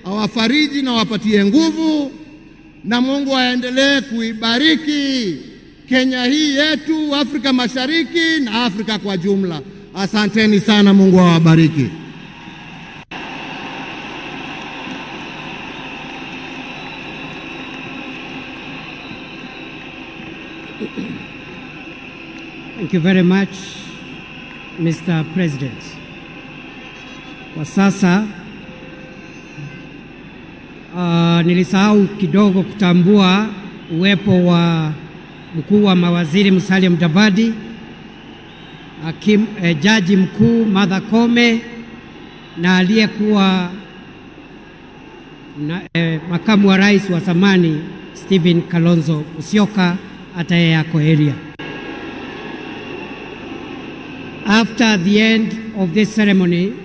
awafariji na awapatie nguvu, na Mungu aendelee kuibariki Kenya hii yetu, Afrika Mashariki na Afrika kwa jumla. Asanteni sana, Mungu awabariki. Thank you very much, Mr. President. Kwa sasa nilisahau kidogo kutambua uwepo wa mkuu wa mawaziri Musalia Mudavadi, jaji mkuu Martha Koome, na aliyekuwa makamu wa rais wa zamani Stephen Kalonzo Musyoka hata yeye ako area. After the end of this ceremony,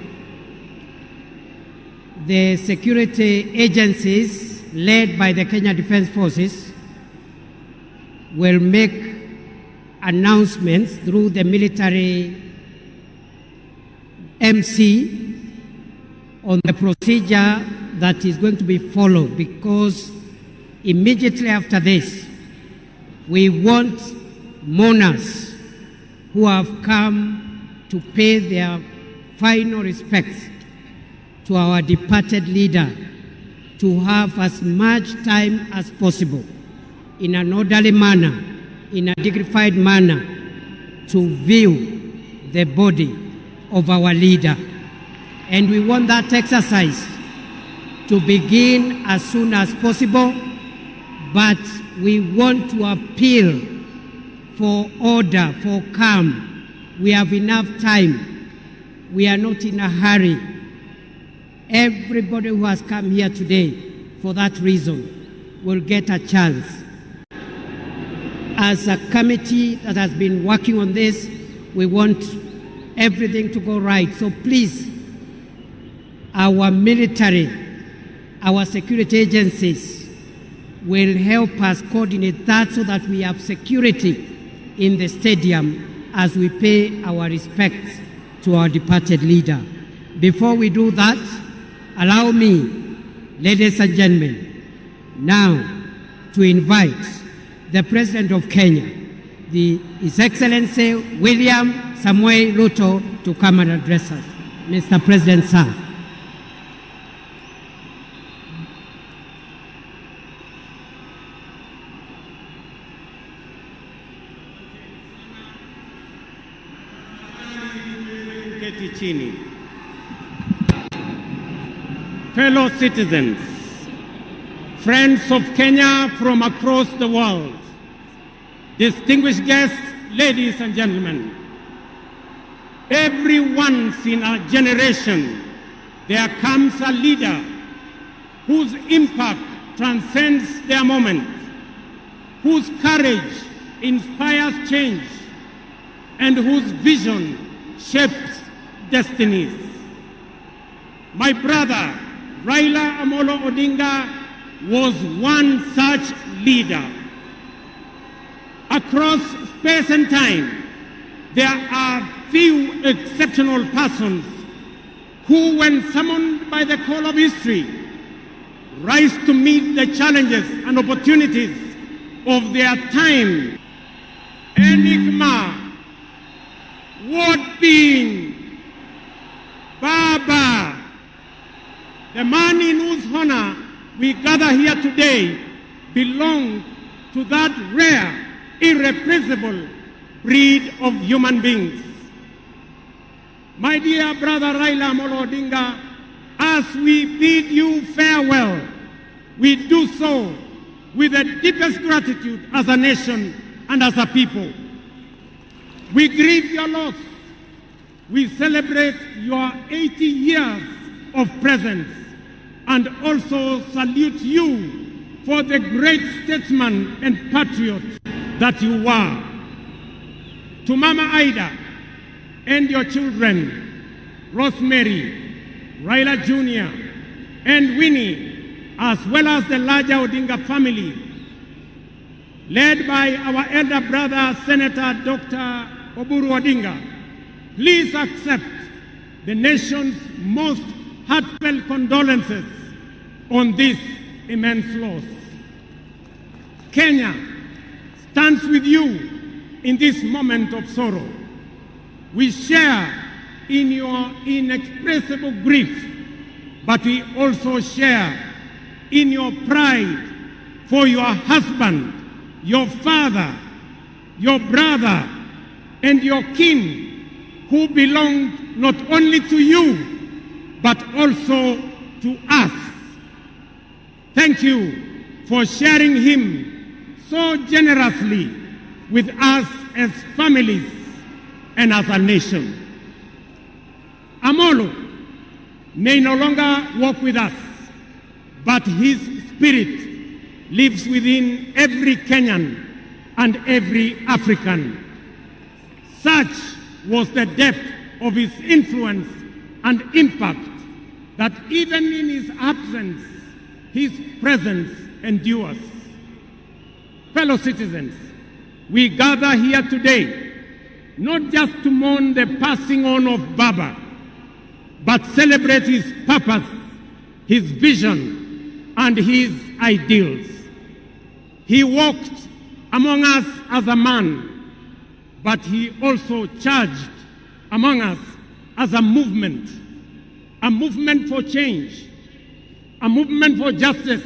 the security agencies led by the Kenya Defence Forces will make announcements through the military MC on the procedure that is going to be followed, because immediately after this, we want mourners who have come to pay their final respects to our departed leader to have as much time as possible in an orderly manner, in a dignified manner, to view the body of our leader. And we want that exercise to begin as soon as possible, but we want to appeal for order, for calm. We have enough time. We are not in a hurry. Everybody who has come here today for that reason will get a chance. As a committee that has been working on this, we want everything to go right. So please, our military, our security agencies will help us coordinate that so that we have security in the stadium as we pay our respects to our departed leader. Before we do that, allow me, ladies and gentlemen, now to invite the President of Kenya, His Excellency William Samoei Ruto, to come and address us. Mr. President, sir. Fellow citizens, friends of Kenya from across the world, distinguished guests, ladies and gentlemen, every once in a generation there comes a leader whose impact transcends their moment, whose courage inspires change, and whose vision shapes destinies. My brother, Raila Amolo Odinga, was one such leader. Across space and time, there are few exceptional persons who, when summoned by the call of history, rise to meet the challenges and opportunities of their time. Enigma, word being, Baba, the man in whose honor we gather here today, belonged to that rare, irrepressible breed of human beings. My dear brother Raila Amolo Odinga, as we bid you farewell, we do so with the deepest gratitude as a nation and as a people. We grieve your loss. We celebrate your 80 years of presence and also salute you for the great statesman and patriot that you were. To Mama Ida and your children, Rosemary, Raila Jr., and Winnie, as well as the larger Odinga family, led by our elder brother, Senator Dr. Oburu Odinga, please accept the nation's most heartfelt condolences on this immense loss. Kenya stands with you in this moment of sorrow. We share in your inexpressible grief, but we also share in your pride for your husband, your father, your brother, and your kin, who belonged not only to you, but also to us. Thank you for sharing him so generously with us as families and as a nation. Amolo may no longer walk with us, but his spirit lives within every Kenyan and every African. Such was the depth of his influence and impact that even in his absence, his presence endures. Fellow citizens, we gather here today not just to mourn the passing on of Baba, but celebrate his purpose, his vision, and his ideals. He walked among us as a man, but he also charged among us as a movement for change, a movement for justice,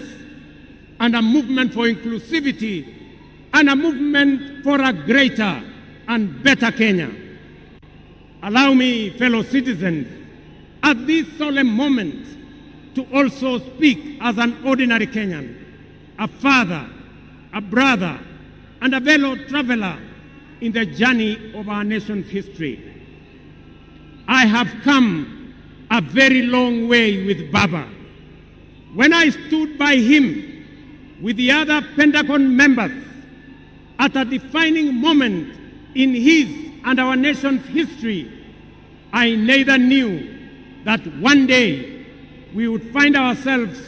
and a movement for inclusivity, and a movement for a greater and better Kenya. Allow me, fellow citizens, at this solemn moment to also speak as an ordinary Kenyan, a father, a brother, and a fellow traveler in the journey of our nation's history. I have come a very long way with Baba. When I stood by him with the other Pentagon members at a defining moment in his and our nation's history, I neither knew that one day we would find ourselves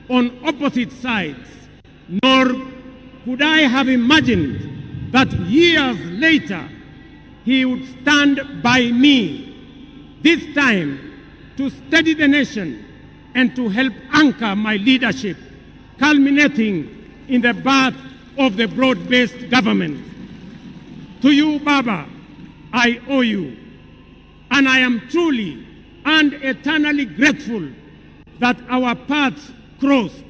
on opposite sides, nor could I have imagined that years later he would stand by me, this time to steady the nation and to help anchor my leadership, culminating in the birth of the broad-based government. To you, Baba, I owe you, and I am truly and eternally grateful that our paths crossed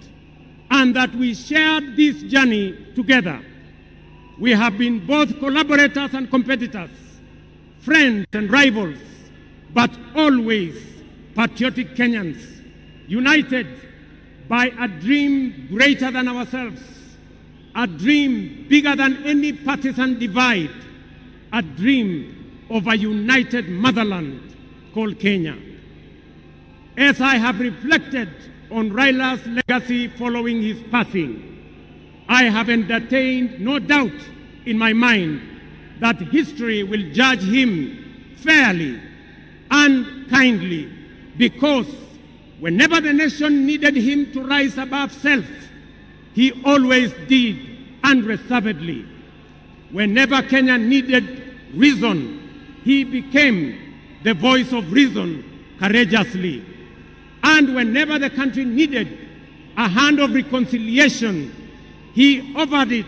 and that we shared this journey together. We have been both collaborators and competitors, friends and rivals, but always patriotic Kenyans, united by a dream greater than ourselves, a dream bigger than any partisan divide, a dream of a united motherland called Kenya. As I have reflected on Raila's legacy following his passing, I have entertained no doubt in my mind that history will judge him fairly and kindly, because whenever the nation needed him to rise above self, he always did unreservedly. Whenever Kenya needed reason, he became the voice of reason courageously. And whenever the country needed a hand of reconciliation, he offered it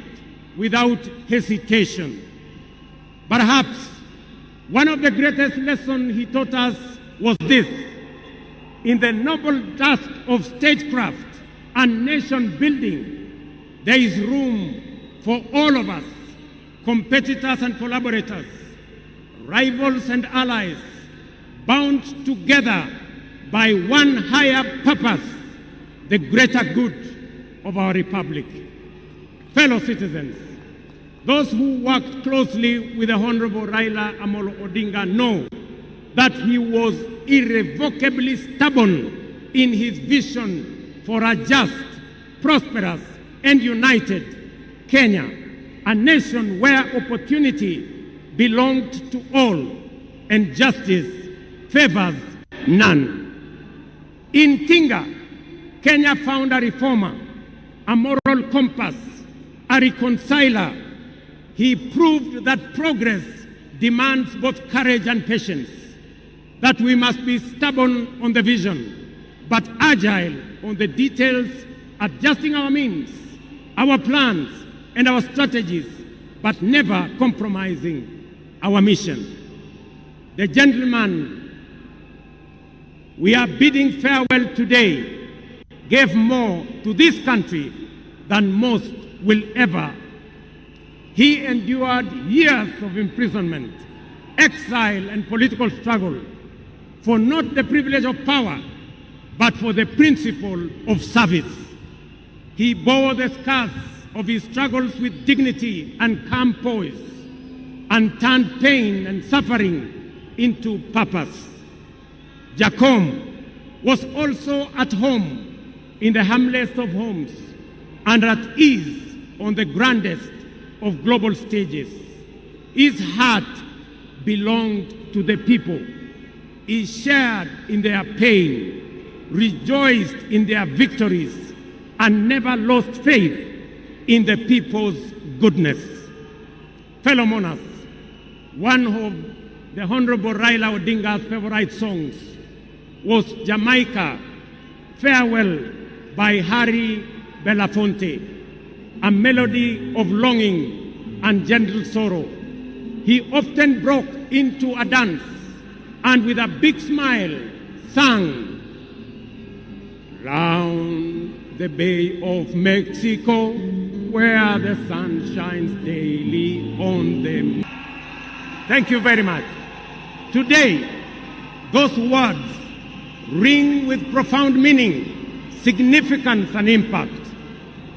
without hesitation. Perhaps one of the greatest lessons he taught us was this: in the noble task of statecraft and nation building, there is room for all of us, competitors and collaborators, rivals and allies, bound together by one higher purpose, the greater good of our republic. Fellow citizens, those who worked closely with the Honorable Raila Amolo Odinga know that he was irrevocably stubborn in his vision for a just, prosperous, and united Kenya, a nation where opportunity belonged to all and justice favors none. In Tinga, Kenya found a reformer, a moral compass, a reconciler. He proved that progress demands both courage and patience, that we must be stubborn on the vision, but agile on the details, adjusting our means, our plans, and our strategies, but never compromising our mission. The gentleman we are bidding farewell today gave more to this country than most will ever. He endured years of imprisonment, exile, and political struggle for not the privilege of power, but for the principle of service. He bore the scars of his struggles with dignity and calm poise, and turned pain and suffering into purpose. Jacom was also at home in the humblest of homes, and at ease on the grandest of global stages. His heart belonged to the people. He shared in their pain, rejoiced in their victories, and never lost faith in the people's goodness. Fellow monarchs, one of the Honorable Raila Odinga's favorite songs was Jamaica, Farewell by Harry Belafonte, a melody of longing and gentle sorrow. He often broke into a dance and with a big smile sang, round the Bay of Mexico, where the sun shines daily on them. Thank you very much. Today, those words ring with profound meaning, significance, and impact.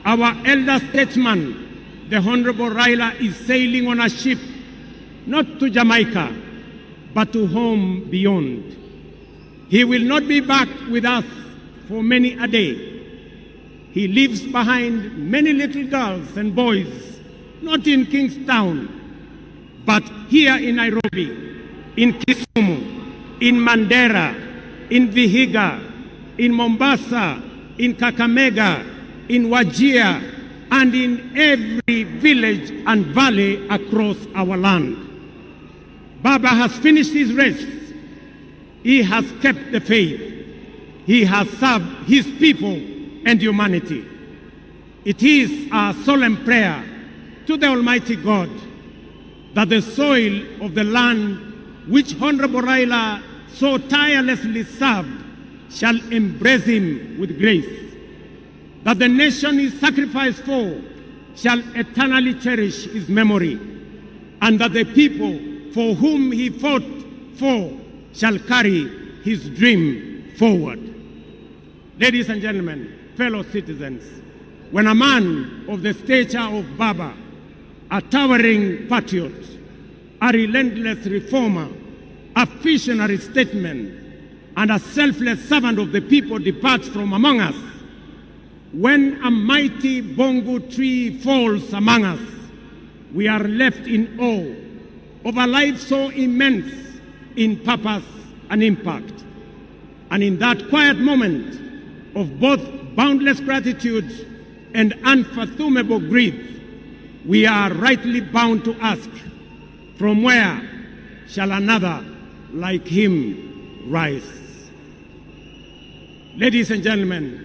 Our elder statesman, the Honorable Raila, is sailing on a ship, not to Jamaica, but to home beyond. He will not be back with us for many a day. He leaves behind many little girls and boys, not in Kingstown, but here in Nairobi, in Kisumu, in Mandera, in Vihiga, in Mombasa, in Kakamega, in Wajir, and in every village and valley across our land. Baba has finished his race. He has kept the faith. He has served his people and humanity. It is our solemn prayer to the Almighty God that the soil of the land which Honorable Raila so tirelessly served shall embrace him with grace, that the nation he sacrificed for shall eternally cherish his memory, and that the people for whom he fought for shall carry his dream forward. Ladies and gentlemen, fellow citizens, when a man of the stature of Baba, a towering patriot, a relentless reformer, a visionary statesman, and a selfless servant of the people departs from among us, when a mighty bongo tree falls among us, we are left in awe of a life so immense in purpose and impact. And in that quiet moment of both boundless gratitude and unfathomable grief, we are rightly bound to ask, from where shall another like him rise? Ladies and gentlemen,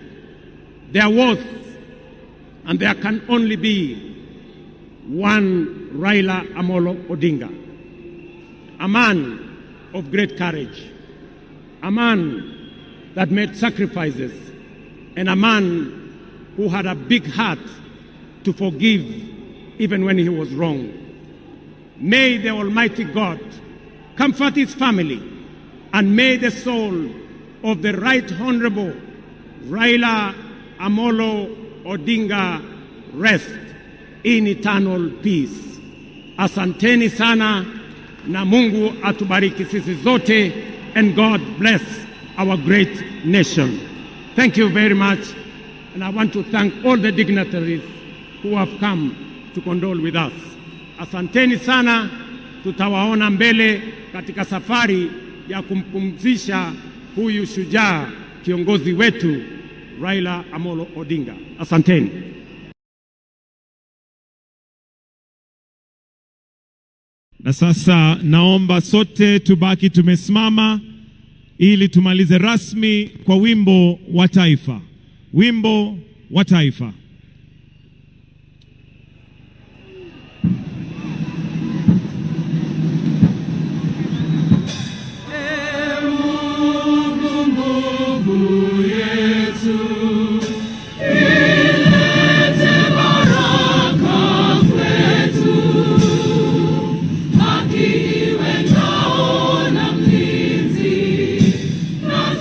there was and there can only be one Raila Amolo Odinga, a man of great courage, a man that made sacrifices, and a man who had a big heart to forgive even when he was wrong. May the Almighty God comfort his family, and may the soul of the Right Honorable Raila Amolo Odinga rest in eternal peace. Asanteni sana na Mungu atubariki sisi zote, and God bless our great nation. Thank you very much, and I want to thank all the dignitaries who have come to condole with us. Asanteni sana, tutawaona mbele katika safari ya kumpumzisha huyu shujaa kiongozi wetu Raila Amolo Odinga. Asanteni. Na sasa naomba sote tubaki tumesimama ili tumalize rasmi kwa wimbo wa taifa. Wimbo wa taifa.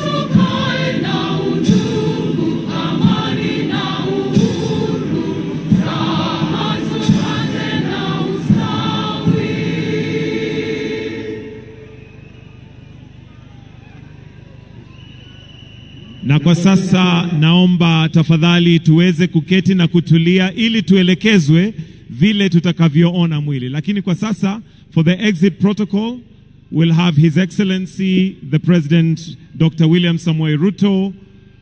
Tukae na undugu, amani na uhuru. kwa sasa naomba tafadhali tuweze kuketi na kutulia ili tuelekezwe vile tutakavyoona mwili. Lakini kwa sasa, for the exit protocol, we'll have His Excellency the President Dr. William Samoei Ruto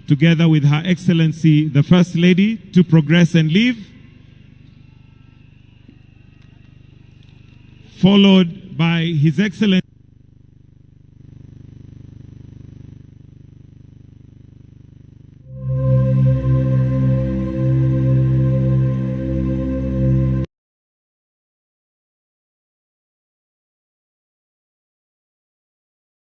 together with Her Excellency the First Lady to progress and leave, followed by His Excellency